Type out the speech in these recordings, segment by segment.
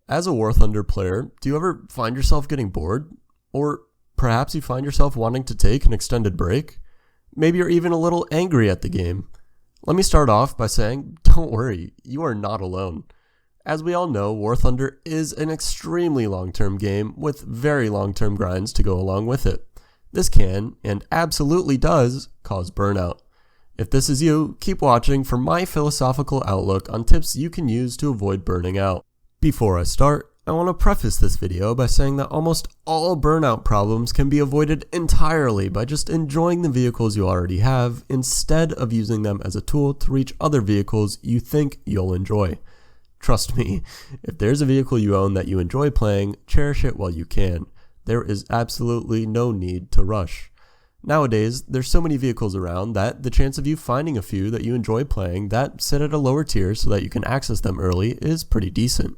As a War Thunder player, do you ever find yourself getting bored? Or perhaps you find yourself wanting to take an extended break? Maybe you're even a little angry at the game. Let me start off by saying, don't worry, you are not alone. As we all know, War Thunder is an extremely long-term game with very long-term grinds to go along with it. This can, and absolutely does, cause burnout. If this is you, keep watching for my philosophical outlook on tips you can use to avoid burning out. Before I start, I want to preface this video by saying that almost all burnout problems can be avoided entirely by just enjoying the vehicles you already have instead of using them as a tool to reach other vehicles you think you'll enjoy. Trust me, if there's a vehicle you own that you enjoy playing, cherish it while you can. There is absolutely no need to rush. Nowadays, there's so many vehicles around that the chance of you finding a few that you enjoy playing that sit at a lower tier so that you can access them early is pretty decent.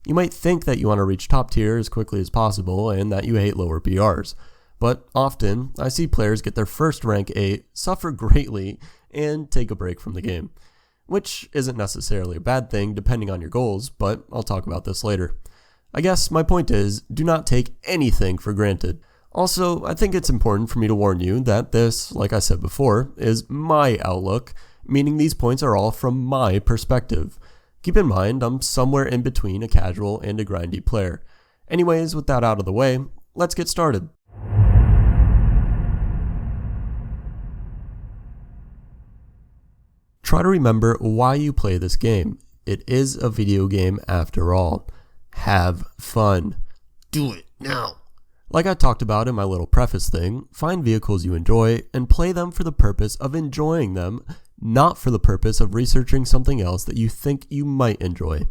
You might think that you want to reach top tier as quickly as possible and that you hate lower BRs, but often I see players get their first rank 8, suffer greatly, and take a break from the game. Which isn't necessarily a bad thing depending on your goals, but I'll talk about this later. I guess my point is, do not take anything for granted. Also, I think it's important for me to warn you that this, like I said before, is my outlook, meaning these points are all from my perspective. Keep in mind, I'm somewhere in between a casual and a grindy player. Anyways, with that out of the way, let's get started. Try to remember why you play this game. It is a video game after all. Have fun. Do it now. Like I talked about in my little preface thing, find vehicles you enjoy and play them for the purpose of enjoying them, not for the purpose of researching something else that you think you might enjoy.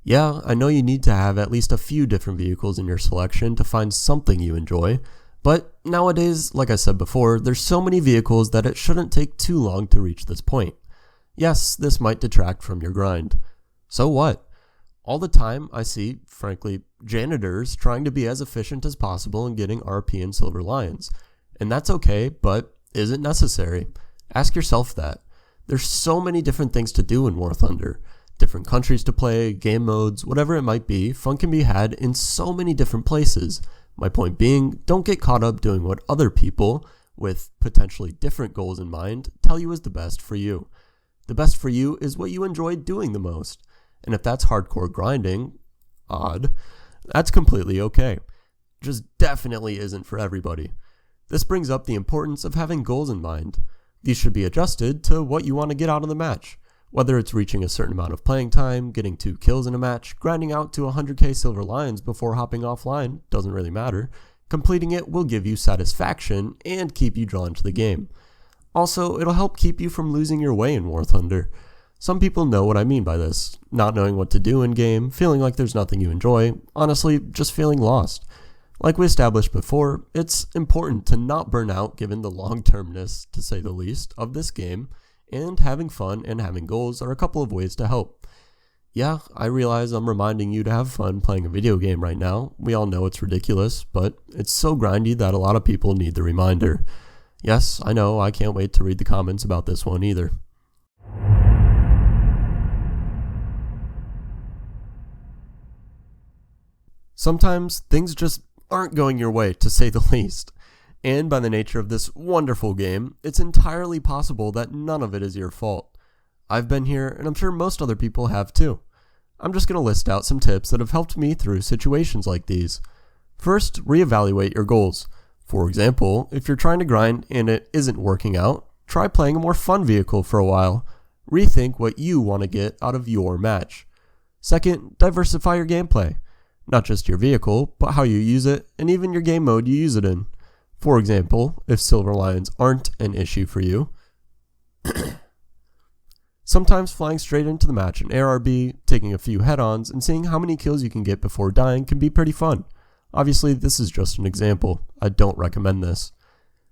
Yeah, I know you need to have at least a few different vehicles in your selection to find something you enjoy, but nowadays, like I said before, there's so many vehicles that it shouldn't take too long to reach this point. Yes, this might detract from your grind. So what? All the time I see, frankly, janitors trying to be as efficient as possible in getting RP and Silver Lions. And that's okay, but is it necessary? Ask yourself that. There's so many different things to do in War Thunder. Different countries to play, game modes, whatever it might be, fun can be had in so many different places. My point being, don't get caught up doing what other people, with potentially different goals in mind, tell you is the best for you. The best for you is what you enjoy doing the most. And if that's hardcore grinding, that's completely okay. Just definitely isn't for everybody. This brings up the importance of having goals in mind. These should be adjusted to what you want to get out of the match. Whether it's reaching a certain amount of playing time, getting 2 kills in a match, grinding out to 100k Silver Lions before hopping offline, doesn't really matter. Completing it will give you satisfaction and keep you drawn to the game. Also, it'll help keep you from losing your way in War Thunder. Some people know what I mean by this. Not knowing what to do in game, feeling like there's nothing you enjoy, honestly, just feeling lost. Like we established before, it's important to not burn out given the long-termness, to say the least, of this game, and having fun and having goals are a couple of ways to help. Yeah, I realize I'm reminding you to have fun playing a video game right now. We all know it's ridiculous, but it's so grindy that a lot of people need the reminder. Yes, I know, I can't wait to read the comments about this one either. Sometimes things just aren't going your way, to say the least. And by the nature of this wonderful game, it's entirely possible that none of it is your fault. I've been here, and I'm sure most other people have too. I'm just going to list out some tips that have helped me through situations like these. First, reevaluate your goals. For example, if you're trying to grind and it isn't working out, try playing a more fun vehicle for a while. Rethink what you want to get out of your match. Second, diversify your gameplay. Not just your vehicle, but how you use it, and even your game mode you use it in. For example, if Silver Lions aren't an issue for you, sometimes flying straight into the match in ARB, taking a few head-ons, and seeing how many kills you can get before dying can be pretty fun. Obviously, this is just an example. I don't recommend this.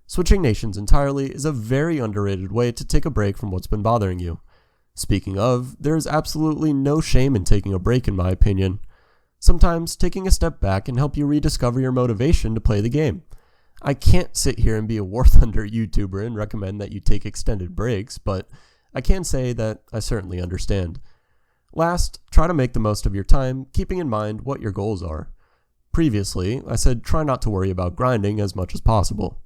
Switching nations entirely is a very underrated way to take a break from what's been bothering you. Speaking of, there is absolutely no shame in taking a break in my opinion. Sometimes taking a step back can help you rediscover your motivation to play the game. I can't sit here and be a War Thunder YouTuber and recommend that you take extended breaks, but I can say that I certainly understand. Last, try to make the most of your time, keeping in mind what your goals are. Previously, I said try not to worry about grinding as much as possible.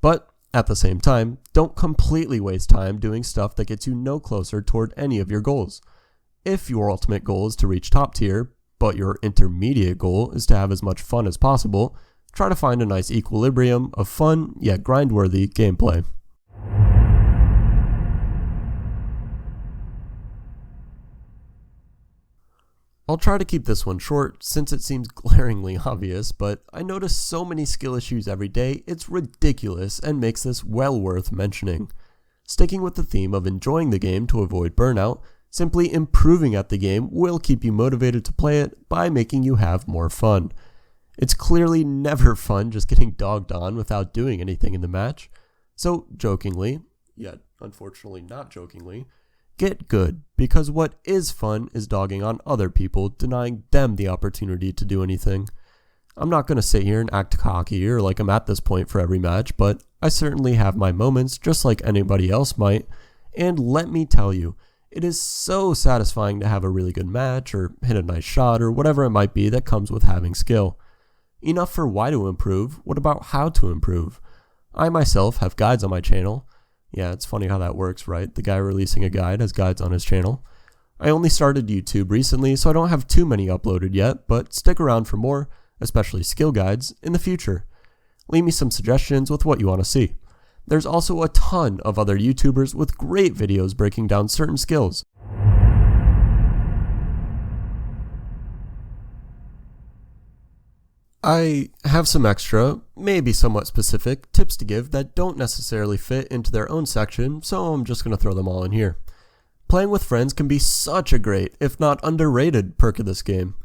But at the same time, don't completely waste time doing stuff that gets you no closer toward any of your goals. If your ultimate goal is to reach top tier, but your intermediate goal is to have as much fun as possible, try to find a nice equilibrium of fun yet grind-worthy gameplay. I'll try to keep this one short since it seems glaringly obvious, but I notice so many skill issues every day, it's ridiculous and makes this well worth mentioning. Sticking with the theme of enjoying the game to avoid burnout, simply improving at the game will keep you motivated to play it by making you have more fun. It's clearly never fun just getting dogged on without doing anything in the match, so jokingly, yet unfortunately not jokingly, get good, because what is fun is dogging on other people, denying them the opportunity to do anything. I'm not going to sit here and act cocky or like I'm at this point for every match, but I certainly have my moments just like anybody else might, and let me tell you, it is so satisfying to have a really good match or hit a nice shot or whatever it might be that comes with having skill. Enough for why to improve, what about how to improve? I myself have guides on my channel. Yeah, it's funny how that works, right? The guy releasing a guide has guides on his channel. I only started YouTube recently, so I don't have too many uploaded yet, but stick around for more, especially skill guides, in the future. Leave me some suggestions with what you want to see. There's also a ton of other YouTubers with great videos breaking down certain skills. I have some extra, maybe somewhat specific, tips to give that don't necessarily fit into their own section, so I'm just going to throw them all in here. Playing with friends can be such a great, if not underrated, perk of this game.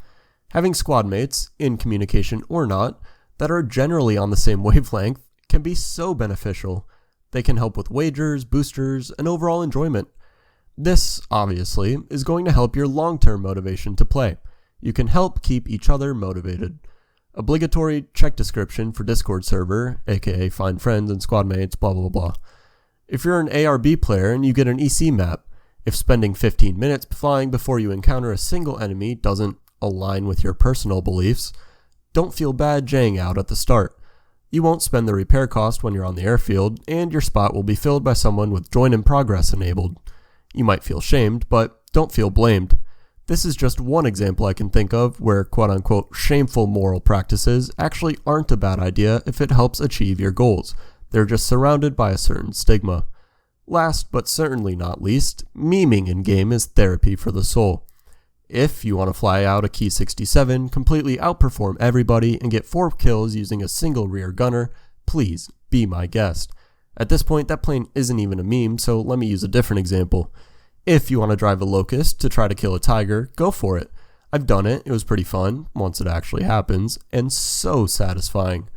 Having squad mates, in communication or not, that are generally on the same wavelength can be so beneficial. They can help with wagers, boosters, and overall enjoyment. This, obviously, is going to help your long-term motivation to play. You can help keep each other motivated. Obligatory check description for Discord server, aka find friends and squad mates, blah blah blah. If you're an ARB player and you get an EC map, if spending 15 minutes flying before you encounter a single enemy doesn't align with your personal beliefs, don't feel bad jaying out at the start. You won't spend the repair cost when you're on the airfield, and your spot will be filled by someone with join in progress enabled. You might feel shamed, but don't feel blamed. This is just one example I can think of where quote-unquote shameful moral practices actually aren't a bad idea if it helps achieve your goals. They're just surrounded by a certain stigma. Last but certainly not least, memeing in-game is therapy for the soul. If you want to fly out a Key 67, completely outperform everybody, and get 4 kills using a single rear gunner, please be my guest. At this point, that plane isn't even a meme, so let me use a different example. If you want to drive a Locust to try to kill a tiger, go for it. I've done it, it was pretty fun, once it actually happens, and so satisfying.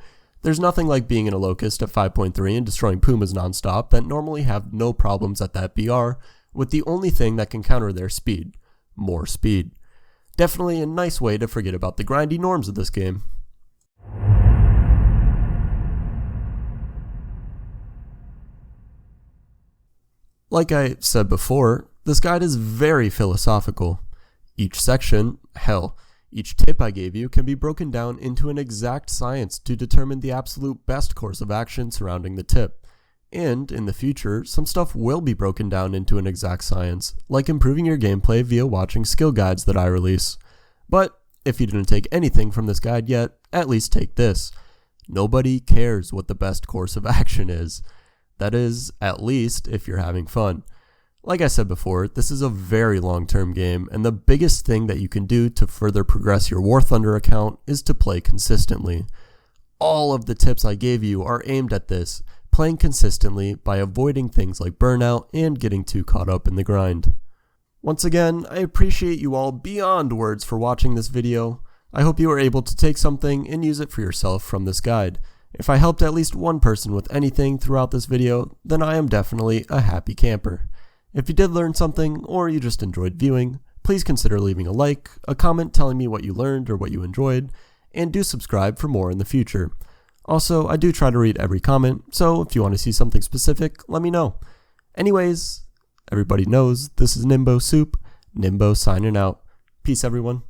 There's nothing like being in a Locust at 5.3 and destroying pumas nonstop that normally have no problems at that BR, with the only thing that can counter their speed. More speed. Definitely a nice way to forget about the grindy norms of this game. Like I said before, this guide is very philosophical. Each section, hell, each tip I gave you can be broken down into an exact science to determine the absolute best course of action surrounding the tip. And, in the future, some stuff will be broken down into an exact science, like improving your gameplay via watching skill guides that I release. But, if you didn't take anything from this guide yet, at least take this. Nobody cares what the best course of action is. That is, at least, if you're having fun. Like I said before, this is a very long-term game, and the biggest thing that you can do to further progress your War Thunder account is to play consistently. All of the tips I gave you are aimed at this, playing consistently by avoiding things like burnout and getting too caught up in the grind. Once again, I appreciate you all beyond words for watching this video. I hope you were able to take something and use it for yourself from this guide. If I helped at least one person with anything throughout this video, then I am definitely a happy camper. If you did learn something, or you just enjoyed viewing, please consider leaving a like, a comment telling me what you learned or what you enjoyed, and do subscribe for more in the future. Also, I do try to read every comment, so if you want to see something specific, let me know. Anyways, everybody knows this is Nimbosoup, Nimbo signing out. Peace, everyone.